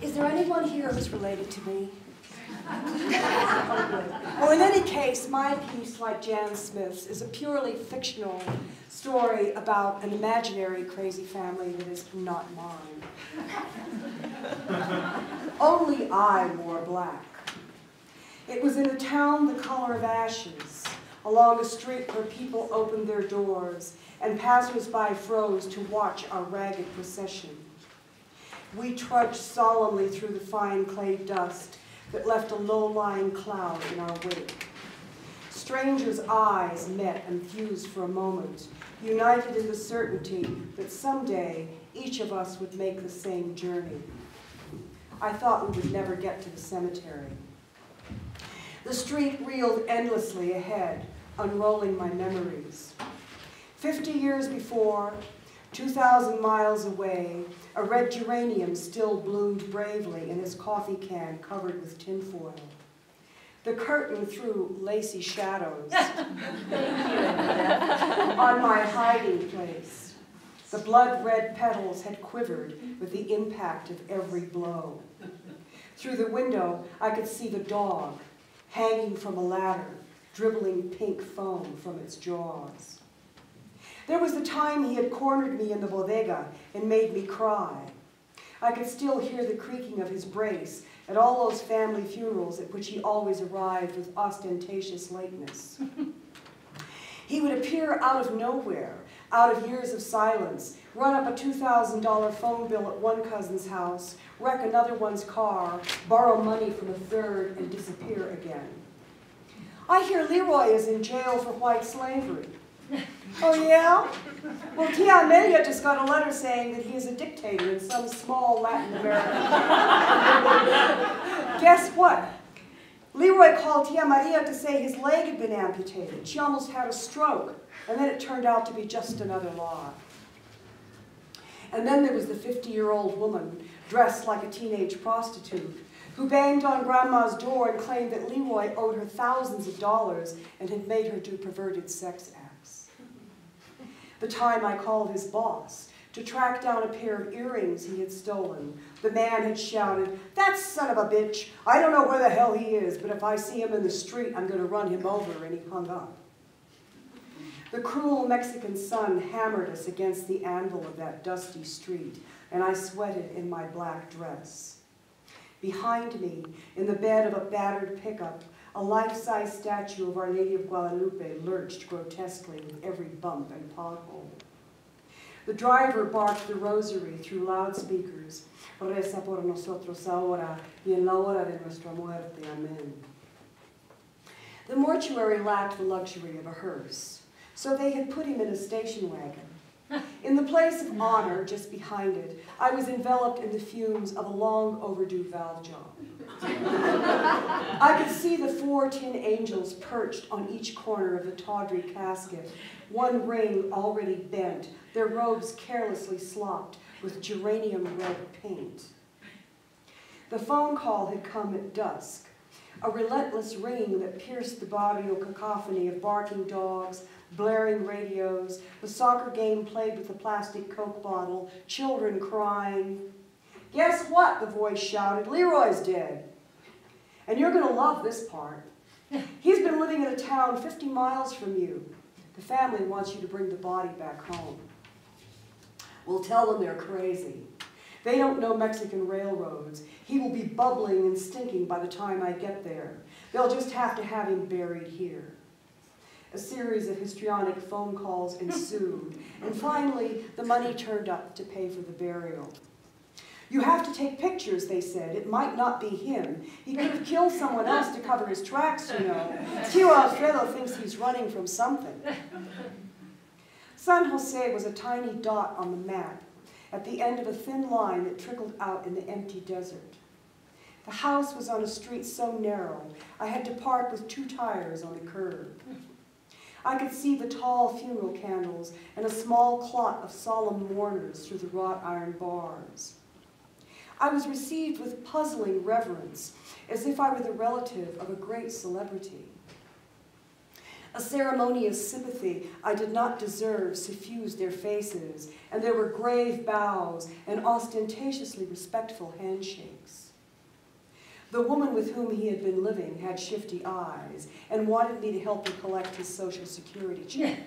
Is there anyone here who's related to me? Well, in any case, my piece, like Jan Smith's, is a purely fictional story about an imaginary crazy family that is not mine. Only I wore black. It was in a town the color of ashes, along a street where people opened their doors and passers-by froze to watch our ragged procession. We trudged solemnly through the fine clay dust that left a low-lying cloud in our wake. Strangers' eyes met and fused for a moment, united in the certainty that someday each of us would make the same journey. I thought we would never get to the cemetery. The street reeled endlessly ahead, unrolling my memories. 50 years before, 2,000 miles away, a red geranium still bloomed bravely in his coffee can covered with tinfoil. The curtain threw lacy shadows on my hiding place. The blood-red petals had quivered with the impact of every blow. Through the window, I could see the dog, hanging from a ladder, dribbling pink foam from its jaws. There was the time he had cornered me in the bodega and made me cry. I could still hear the creaking of his brace at all those family funerals at which he always arrived with ostentatious lateness. He would appear out of nowhere, out of years of silence, run up a $2,000 phone bill at one cousin's house, wreck another one's car, borrow money from a third, and disappear again. I hear Leroy is in jail for white slavery. Oh, yeah? Well, Tia Amelia just got a letter saying that he is a dictator in some small Latin American. Guess what? Leroy called Tia Maria to say his leg had been amputated. She almost had a stroke, and then it turned out to be just another lie. And then there was the 50-year-old woman dressed like a teenage prostitute who banged on Grandma's door and claimed that Leroy owed her thousands of dollars and had made her do perverted sex acts. The time I called his boss to track down a pair of earrings he had stolen, the man had shouted, "That son of a bitch, I don't know where the hell he is, but if I see him in the street, I'm going to run him over," and he hung up. The cruel Mexican sun hammered us against the anvil of that dusty street, and I sweated in my black dress. Behind me, in the bed of a battered pickup, a life-size statue of Our Lady of Guadalupe lurched grotesquely with every bump and pothole. The driver barked the rosary through loudspeakers. Reza por nosotros ahora y en la hora de nuestra muerte. Amen. The mortuary lacked the luxury of a hearse, so they had put him in a station wagon. In the place of honor, just behind it, I was enveloped in the fumes of a long overdue valve job. I could see the 4 tin angels perched on each corner of the tawdry casket, one ring already bent, their robes carelessly slopped with geranium red paint. The phone call had come at dusk, a relentless ringing that pierced the barrio cacophony of barking dogs, blaring radios, the soccer game played with a plastic Coke bottle, children crying. "Guess what?" the voice shouted. "Leroy's dead. And you're going to love this part. He's been living in a town 50 miles from you. The family wants you to bring the body back home." We'll tell them they're crazy. They don't know Mexican railroads. He will be bubbling and stinking by the time I get there. They'll just have to have him buried here. A series of histrionic phone calls ensued, and finally, the money turned up to pay for the burial. "You have to take pictures," they said. "It might not be him. He could have killed someone else to cover his tracks, you know. Tio Alfredo thinks he's running from something." San Jose was a tiny dot on the map, at the end of a thin line that trickled out in the empty desert. The house was on a street so narrow, I had to park with 2 tires on the curb. I could see the tall funeral candles and a small clot of solemn mourners through the wrought iron bars. I was received with puzzling reverence, as if I were the relative of a great celebrity. A ceremonious sympathy I did not deserve suffused their faces, and there were grave bows and ostentatiously respectful handshakes. The woman with whom he had been living had shifty eyes and wanted me to help him collect his Social Security check.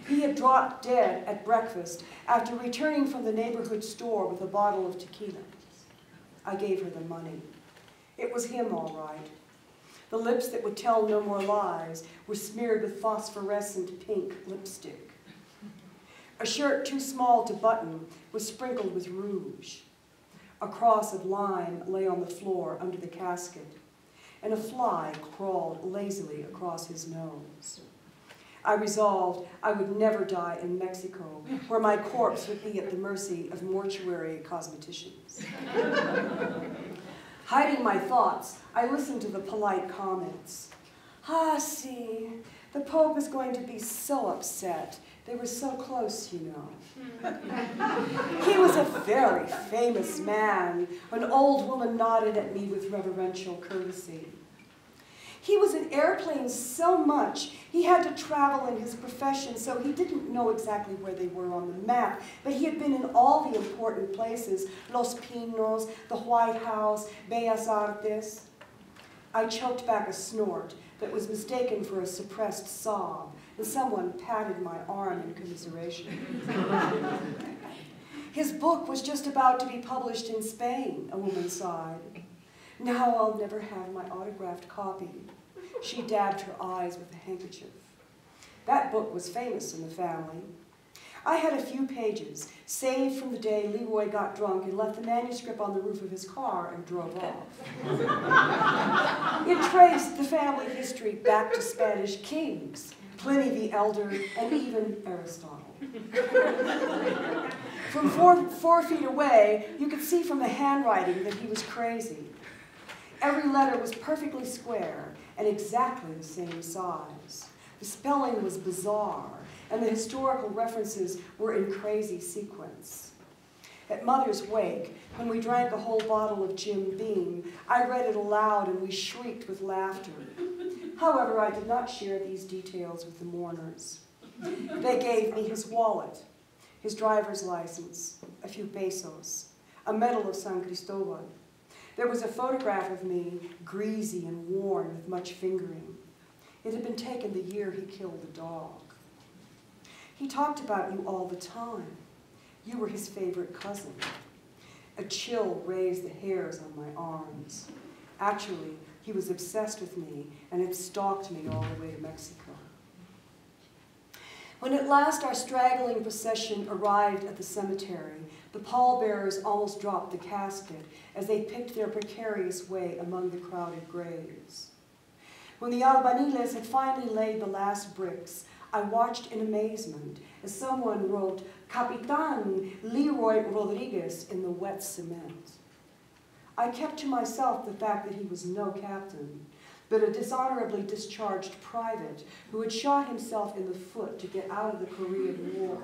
He had dropped dead at breakfast after returning from the neighborhood store with a bottle of tequila. I gave her the money. It was him, all right. The lips that would tell no more lies were smeared with phosphorescent pink lipstick. A shirt too small to button was sprinkled with rouge. A cross of lime lay on the floor under the casket, and a fly crawled lazily across his nose. I resolved I would never die in Mexico, where my corpse would be at the mercy of mortuary cosmeticians. Hiding my thoughts, I listened to the polite comments. Ah, see, the Pope is going to be so upset. They were so close, you know. He was a very famous man. An old woman nodded at me with reverential courtesy. He was in airplanes so much, he had to travel in his profession, so he didn't know exactly where they were on the map, but he had been in all the important places, Los Pinos, the White House, Bellas Artes. I choked back a snort that was mistaken for a suppressed sob, and someone patted my arm in commiseration. His book was just about to be published in Spain, a woman sighed. Now I'll never have my autographed copy. She dabbed her eyes with a handkerchief. That book was famous in the family. I had a few pages, saved from the day Leroy got drunk and left the manuscript on the roof of his car and drove off. It traced the family history back to Spanish kings, Pliny the Elder, and even Aristotle. From four feet away, you could see from the handwriting that he was crazy. Every letter was perfectly square and exactly the same size. The spelling was bizarre, and the historical references were in crazy sequence. At Mother's wake, when we drank a whole bottle of Jim Beam, I read it aloud and we shrieked with laughter. However, I did not share these details with the mourners. They gave me his wallet, his driver's license, a few pesos, a medal of San Cristobal. There was a photograph of me, greasy and worn with much fingering. It had been taken the year he killed the dog. He talked about you all the time. You were his favorite cousin. A chill raised the hairs on my arms. Actually, he was obsessed with me and had stalked me all the way to Mexico. When at last our straggling procession arrived at the cemetery, the pallbearers almost dropped the casket as they picked their precarious way among the crowded graves. When the albaniles had finally laid the last bricks, I watched in amazement as someone wrote Capitan Leroy Rodriguez in the wet cement. I kept to myself the fact that he was no captain, but a dishonorably discharged private who had shot himself in the foot to get out of the Korean War.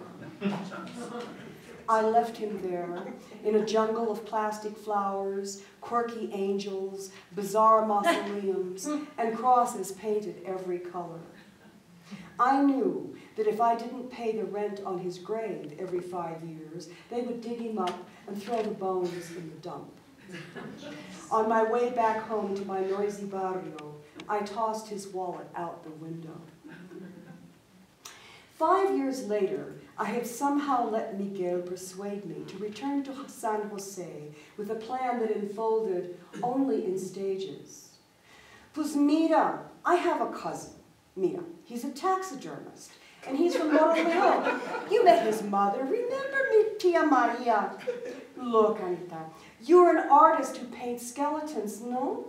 I left him there in a jungle of plastic flowers, quirky angels, bizarre mausoleums, and crosses painted every color. I knew that if I didn't pay the rent on his grave every 5 years, they would dig him up and throw the bones in the dump. On my way back home to my noisy barrio, I tossed his wallet out the window. 5 years later, I had somehow let Miguel persuade me to return to San Jose with a plan that unfolded only in stages. Pues mira, I have a cousin. Mira, he's a taxidermist, and he's from Moroleón. You met his mother. Remember me, Tia Maria? Look, Anita, you're an artist who paints skeletons, no?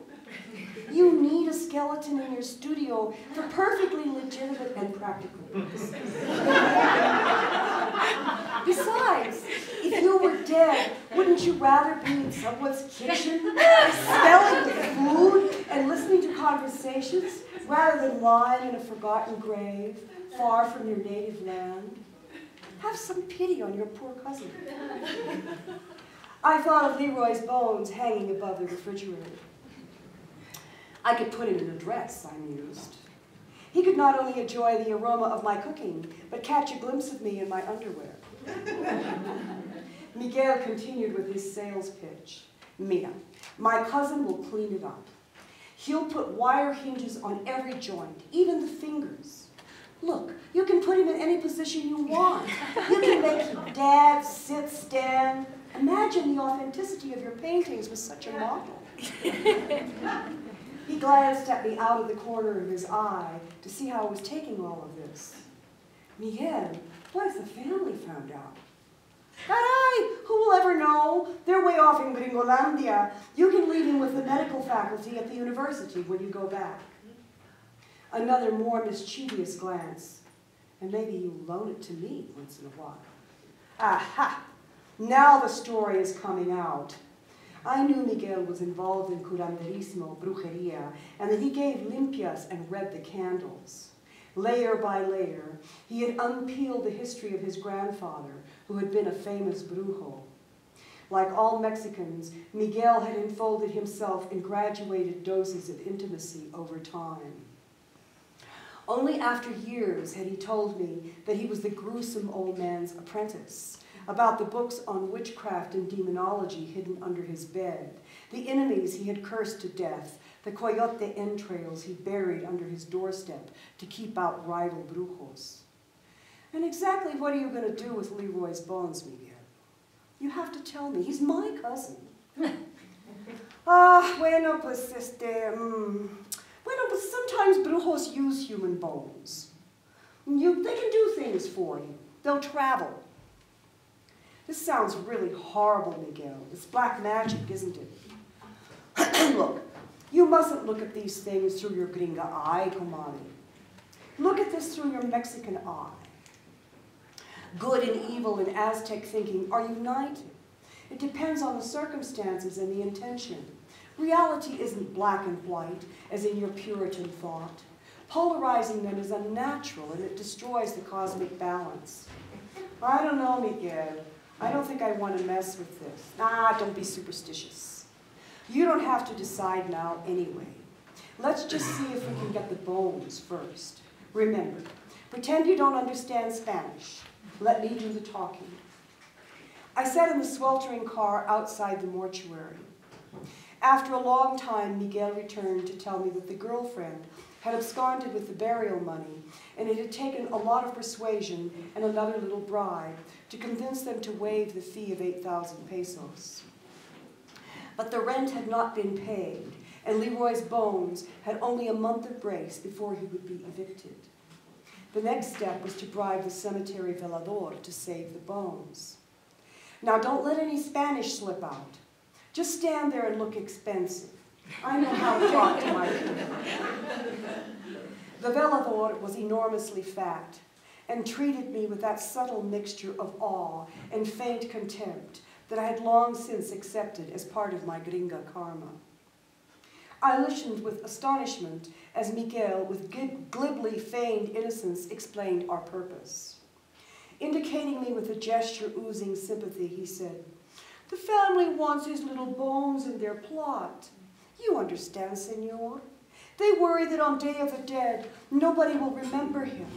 You need a skeleton in your studio for perfectly legitimate and practical purposes. Besides, if you were dead, wouldn't you rather be in someone's kitchen, smelling the food and listening to conversations, rather than lying in a forgotten grave, far from your native land? Have some pity on your poor cousin. I thought of Leroy's bones hanging above the refrigerator. I could put him in a dress, I mused. He could not only enjoy the aroma of my cooking, but catch a glimpse of me in my underwear. Miguel continued with his sales pitch. Mira, my cousin will clean it up. He'll put wire hinges on every joint, even the fingers. Look, you can put him in any position you want. You can make him dance, sit, stand. Imagine the authenticity of your paintings with such a model. He glanced at me out of the corner of his eye to see how I was taking all of this. Miguel, what if the family found out? Caray, who will ever know? They're way off in Gringolandia. You can leave him with the medical faculty at the university when you go back. Another more mischievous glance, and maybe you loan it to me once in a while. Aha! Now the story is coming out. I knew Miguel was involved in curanderismo, brujeria, and that he gave limpias and read the candles. Layer by layer, he had unpeeled the history of his grandfather, who had been a famous brujo. Like all Mexicans, Miguel had enfolded himself in graduated doses of intimacy over time. Only after years had he told me that he was the gruesome old man's apprentice, about the books on witchcraft and demonology hidden under his bed, the enemies he had cursed to death, the coyote entrails he buried under his doorstep to keep out rival brujos. And exactly what are you going to do with Leroy's bones, Miguel? You have to tell me. He's my cousin. Bueno, pues Bueno, but sometimes brujos use human bones. They can do things for you. They'll travel. This sounds really horrible, Miguel. It's black magic, isn't it? Look, you mustn't look at these things through your gringa eye, comadre. Look at this through your Mexican eye. Good and evil in Aztec thinking are united. It depends on the circumstances and the intention. Reality isn't black and white, as in your Puritan thought. Polarizing them is unnatural, and it destroys the cosmic balance. I don't know, Miguel. I don't think I want to mess with this. Don't be superstitious. You don't have to decide now anyway. Let's just see if we can get the bones first. Remember, pretend you don't understand Spanish. Let me do the talking. I sat in the sweltering car outside the mortuary. After a long time, Miguel returned to tell me that the girlfriend had absconded with the burial money, and it had taken a lot of persuasion and another little bribe to convince them to waive the fee of 8,000 pesos. But the rent had not been paid, and Leroy's bones had only a month of grace before he would be evicted. The next step was to bribe the cemetery velador to save the bones. Now, don't let any Spanish slip out. Just stand there and look expensive. I know how to talk to my people. The velador was enormously fat and treated me with that subtle mixture of awe and faint contempt that I had long since accepted as part of my gringa karma. I listened with astonishment as Miguel, with glibly feigned innocence, explained our purpose. Indicating me with a gesture oozing sympathy, he said, "The family wants his little bones in their plot. You understand, senor? They worry that on Day of the Dead, nobody will remember him.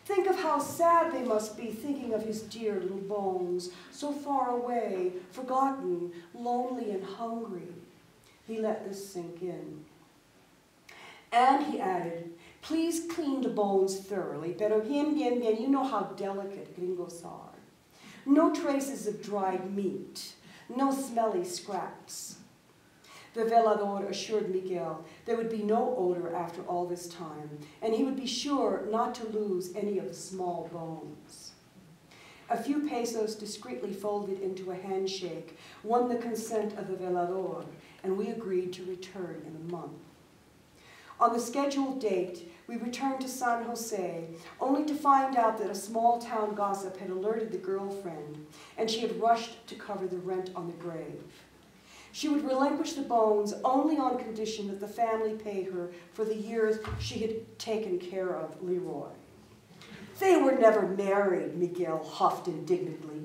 Think of how sad they must be thinking of his dear little bones, so far away, forgotten, lonely and hungry." He let this sink in. And he added, "Please clean the bones thoroughly, pero bien, bien, bien, you know how delicate gringos are. No traces of dried meat, no smelly scraps." The velador assured Miguel there would be no odor after all this time, and he would be sure not to lose any of the small bones. A few pesos discreetly folded into a handshake won the consent of the velador, and we agreed to return in a month. On the scheduled date, we returned to San Jose, only to find out that a small-town gossip had alerted the girlfriend, and she had rushed to cover the rent on the grave. She would relinquish the bones only on condition that the family pay her for the years she had taken care of Leroy. "They were never married," Miguel huffed indignantly.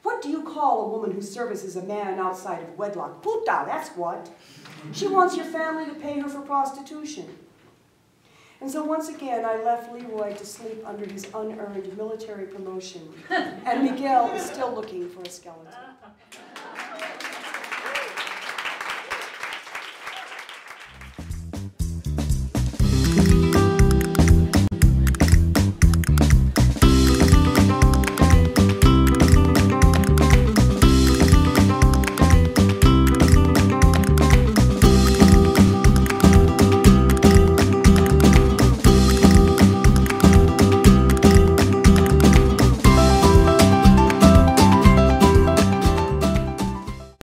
"What do you call a woman who services a man outside of wedlock? Puta, that's what. She wants your family to pay her for prostitution." And so once again, I left Leroy to sleep under his unearned military promotion, and Miguel is still looking for a skeleton.